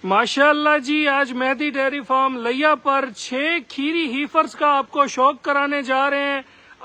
ماشاءاللہ جی، آج مہدی dairy farm لیا پر 6 کھیری ہیفرز کا آپ کو شوق کرانے جا رہے ہیں۔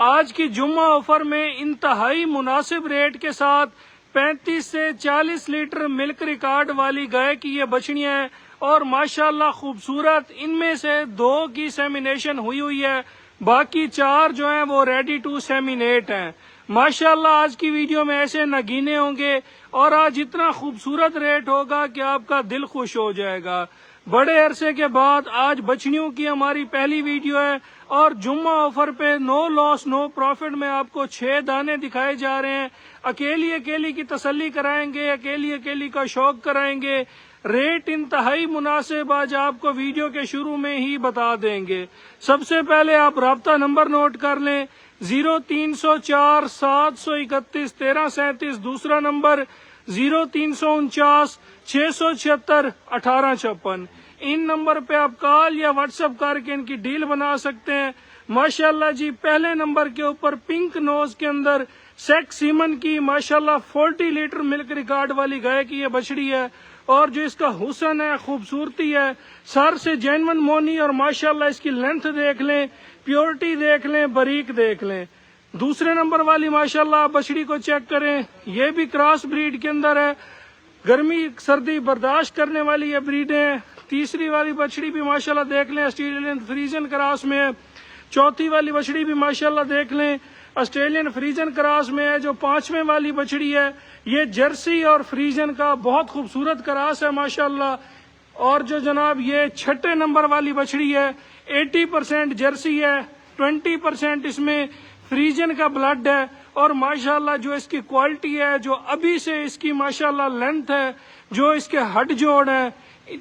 آج کی جمعہ آفر میں انتہائی مناسب ریٹ کے ساتھ 35 سے 40 لیٹر ملک ریکارڈ والی گائے کی یہ بچڑیاں ہیں اور ماشاءاللہ خوبصورت۔ ان میں سے 2 کی سیمینیشن ہوئی ہے، باقی 4 جو ہیں وہ ریڈی ٹو سیمینیٹ ہیں۔ ماشاءاللہ آج کی ویڈیو میں ایسے نگینے ہوں گے اور آج اتنا خوبصورت ریٹ ہوگا کہ آپ کا دل خوش ہو جائے گا۔ بڑے عرصے کے بعد آج بچڑیوں کی ہماری پہلی ویڈیو ہے اور جمعہ آفر پہ نو لاس نو پروفٹ میں آپ کو 6 دانے دکھائے جا رہے ہیں۔ اکیلی کی تسلی کرائیں گے، اکیلی کا شوق کرائیں گے۔ ریٹ انتہائی مناسب آج آپ کو ویڈیو کے شروع میں ہی بتا دیں گے۔ سب سے پہلے آپ رابطہ نمبر نوٹ کر لیں، 0304 731 1337، دوسرا نمبر 0349 676 1856۔ ان نمبر پہ آپ کال یا واٹس ایپ کر کے ان کی ڈیل بنا سکتے ہیں۔ ماشاءاللہ جی، پہلے نمبر کے اوپر پنک نوز کے اندر سیک سیمن کی ماشاءاللہ 40 لیٹر ملک ریکارڈ والی گائے کی یہ بچڑی ہے اور جو اس کا حسن ہے، خوبصورتی ہے، سر سے جینون مونی، اور ماشاءاللہ اس کی لینتھ دیکھ لیں، پیورٹی دیکھ لیں، باریک دیکھ لیں۔ دوسرے نمبر والی ماشاءاللہ آپ بچڑی کو چیک کریں، یہ بھی کراس بریڈ کے اندر ہے، گرمی سردی برداشت کرنے والی یہ بریڈیں ہیں۔ تیسری والی بچڑی بھی ماشاءاللہ دیکھ لیں، آسٹریلین فریزن کراس میں ہے۔ چوتھی والی بچڑی بھی ماشاءاللہ دیکھ لیں، آسٹریلین فریزن کراس میں ہے۔ جو 5ویں والی بچڑی ہے یہ جرسی اور فریزن کا بہت خوبصورت کراس ہے ماشاءاللہ۔ اور جو جناب یہ 6 نمبر والی بچڑی ہے، 80% جرسی ہے، 20% اس میں فریزن کا بلڈ ہے، اور ماشاءاللہ جو اس کی کوالٹی ہے، جو ابھی سے اس کی ماشاءاللہ لینتھ ہے، جو اس کے ہڈ جوڑ ہیں،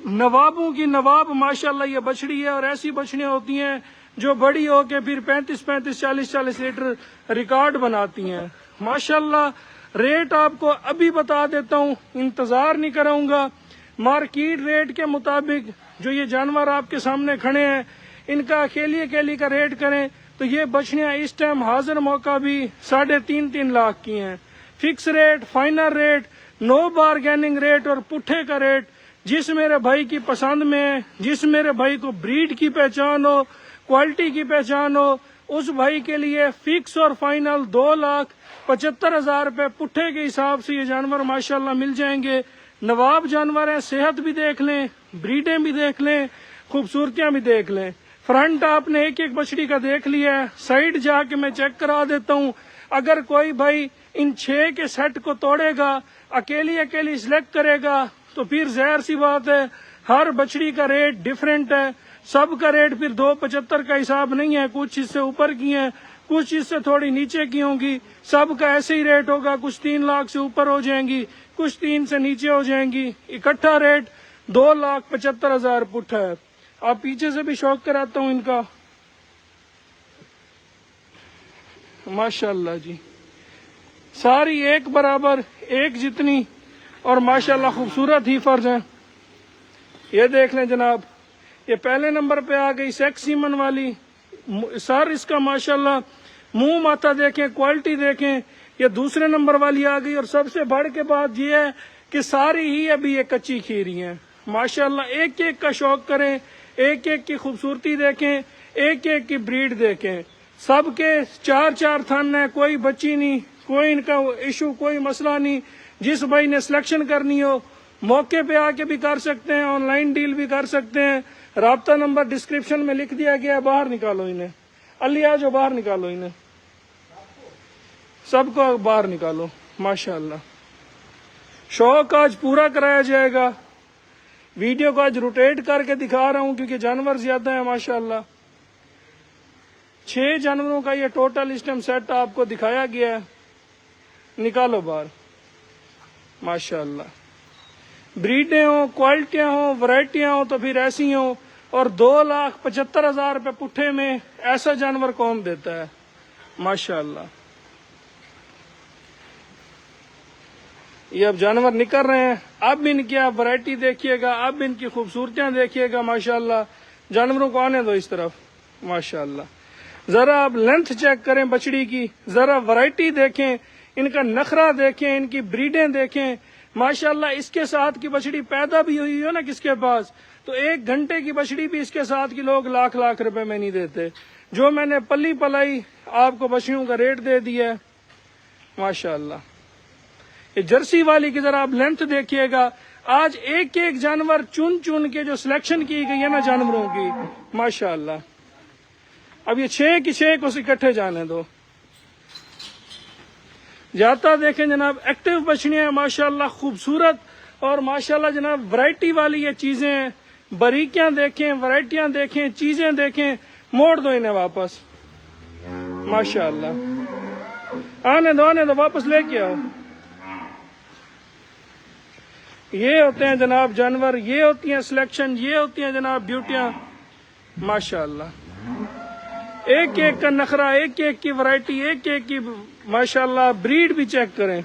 نوابوں کی نواب ماشاءاللہ یہ بچڑی ہے۔ اور ایسی بچڑیاں ہوتی ہیں جو بڑی ہو کے پھر 35 40 لیٹر ریکارڈ بناتی ہیں ماشاءاللہ۔ ریٹ آپ کو ابھی بتا دیتا ہوں، انتظار نہیں کراؤں گا۔ مارکیٹ ریٹ کے مطابق جو یہ جانور آپ کے سامنے کھڑے ہیں، ان کا اکیلی کا ریٹ کریں تو یہ بچڑیاں اس ٹائم حاضر موقع بھی 3.5 لاکھ کی ہیں۔ فکس ریٹ، فائنل ریٹ، نو بارگیننگ ریٹ اور پٹھے کا ریٹ۔ جس میرے بھائی کی پسند میں، جس میرے بھائی کو بریڈ کی پہچان ہو، کوالٹی کی پہچان ہو، اس بھائی کے لیے فکس اور فائنل 2,75,000 روپے پٹھے کے حساب سے یہ جانور ماشاءاللہ مل جائیں گے۔ نواب جانور ہیں، صحت بھی دیکھ لیں، بریڈیں بھی دیکھ لیں، خوبصورتیاں بھی دیکھ لیں۔ فرنٹ آپ نے ایک بچڑی کا دیکھ لیا ہے، سائڈ جا کے میں چیک کرا دیتا ہوں۔ اگر کوئی بھائی ان 6 کے سیٹ کو توڑے گا، اکیلی سلیکٹ کرے گا، تو پھر ظاہر سی بات ہے ہر بچڑی کا ریٹ ڈیفرنٹ ہے۔ سب کا ریٹ پھر 2.75 کا حساب نہیں ہے، کچھ اس سے اوپر کی ہیں، کچھ اس سے تھوڑی نیچے کی ہوں گی۔ سب کا ایسے ہی ریٹ ہوگا، کچھ 3 لاکھ سے اوپر ہو جائیں گی، کچھ 3 سے نیچے ہو جائیں گی۔ اکٹھا ریٹ 2,75,000 پٹھا ہے۔ آپ پیچھے سے بھی شوق کراتا ہوں ان کا ماشاءاللہ جی، ساری ایک برابر، ایک جتنی، اور ماشاءاللہ خوبصورت ہی فرض ہیں۔ یہ دیکھ لیں جناب، یہ پہلے نمبر پہ آ گئی سیک سیمن والی، سر اس کا ماشاءاللہ، منہ ماتھا دیکھیں، کوالٹی دیکھیں۔ یہ دوسرے نمبر والی آ گئی، اور سب سے بڑھ کے بات یہ ہے کہ ساری ہی ابھی یہ کچی کھیری ہیں ماشاءاللہ۔ ایک کا شوق کریں، ایک کی خوبصورتی دیکھیں، ایک کی بریڈ دیکھیں۔ سب کے 4 تھن ہیں، کوئی بچی نہیں، کوئی ان کا ایشو، کوئی مسئلہ نہیں۔ جس بھائی نے سلیکشن کرنی ہو موقع پہ آ کے بھی کر سکتے ہیں، آن لائن ڈیل بھی کر سکتے ہیں۔ رابطہ نمبر ڈسکرپشن میں لکھ دیا گیا ہے، باہر نکالو انہیں، علیہ جو باہر نکالو انہیں، سب کو باہر نکالو ماشاءاللہ۔ شوق آج پورا کرایا جائے گا۔ ویڈیو کو آج روٹیٹ کر کے دکھا رہا ہوں کیونکہ جانور زیادہ ہیں ماشاءاللہ۔ 6 جانوروں کا یہ ٹوٹل اس ٹائم سیٹ آپ کو دکھایا گیا ہے، نکالو باہر ماشاءاللہ۔ بریڈیں ہوں، کوالٹیاں ہوں، ورائٹیاں ہوں تو پھر ایسی ہوں، اور 2,75,000 روپے پٹھے میں ایسا جانور کون دیتا ہے ماشاءاللہ۔ یہ اب جانور نکل رہے ہیں، اب ان کی آپ ورائٹی دیکھیے گا، اب ان کی خوبصورتیاں دیکھیے گا ماشاءاللہ۔ جانوروں کو آنے دو اس طرف ماشاءاللہ۔ ذرا آپ لینتھ چیک کریں بچڑی کی، ذرا ورائٹی دیکھیں، ان کا نخرہ دیکھیں، ان کی بریڈیں دیکھیں ماشاءاللہ اس کے ساتھ کی بچڑی پیدا بھی ہوئی ہو نا کس کے پاس، تو 1 گھنٹے کی بچڑی بھی اس کے ساتھ کی لوگ لاکھ لاکھ روپے میں نہیں دیتے. جو میں نے پلی پلائی آپ کو بچڑیوں کا ریٹ دے دیا ہے ماشاءاللہ. یہ جرسی والی کی ذرا آپ لینتھ دیکھیے گا. آج ایک ایک جانور چن چن کے جو سلیکشن کی گئی ہے نا جانوروں کی ماشاءاللہ. اب یہ 6 کی 6 کو اکٹھے جانے دو. جاتا دیکھیں جناب ایکٹیو بچڑیاں ماشاءاللہ خوبصورت، اور ماشاءاللہ جناب ورائٹی والی یہ چیزیں ہیں. باریکیاں دیکھیں، ورائٹیاں دیکھیں، چیزیں دیکھیں. موڑ دو انہیں واپس ماشاءاللہ. آنے دو واپس لے کے آؤ. یہ ہوتے ہیں جناب جانور، یہ ہوتی ہیں سلیکشن، یہ ہوتی ہیں جناب بیوٹیاں ماشاءاللہ. ایک ایک کا نخرہ، ایک ایک کی ورائٹی، ایک ایک کی ماشاءاللہ بریڈ بھی چیک کریں.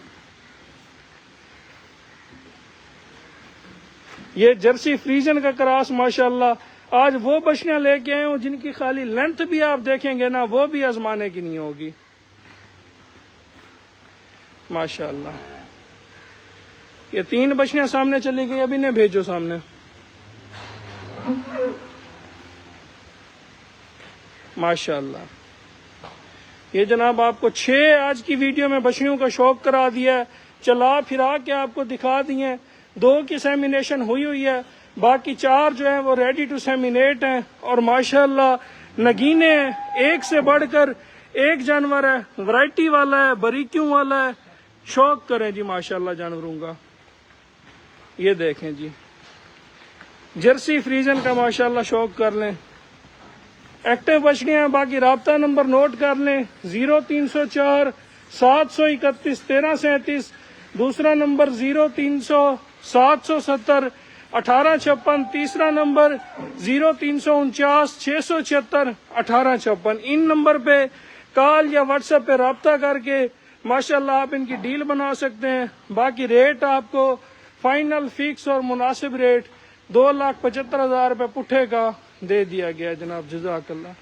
یہ جرسی فریزن کا کراس ماشاءاللہ. آج وہ بچڑیاں لے کے آئے ہوں جن کی خالی لینتھ بھی آپ دیکھیں گے نا وہ بھی آزمانے کی نہیں ہوگی ماشاءاللہ. یہ 3 بچڑیاں سامنے چلی گئی، اب انہیں بھیجو سامنے ماشاءاللہ. یہ جناب آپ کو 6 آج کی ویڈیو میں بچڑیوں کا شوق کرا دیا ہے، چلا پھرا کے آپ کو دکھا دیے. 2 کی سیمینیشن ہوئی ہے، باقی 4 جو ہیں وہ ریڈی ٹو سیمینیٹ ہیں. اور ماشاءاللہ نگینے ہیں، ایک سے بڑھ کر ایک جانور ہے، ورائٹی والا ہے، باریکیوں والا ہے. شوق کریں جی ماشاءاللہ جانوروں کا. یہ دیکھیں جی جرسی فریزن کا ماشاءاللہ شوق کر لیں. ایکٹیو بچڑیاں. باقی رابطہ نمبر نوٹ کر لیں 0304 731 1337. دوسرا نمبر 0300 770 1856. تیسرا نمبر 0349 676 1856. ان نمبر پہ کال یا واٹس ایپ پہ رابطہ کر کے ماشاءاللہ آپ ان کی ڈیل بنا سکتے ہیں. باقی ریٹ آپ کو فائنل فکس اور مناسب ریٹ 2,75,000 روپے پٹھے کا دے دیا گیا جناب. جزاک اللہ.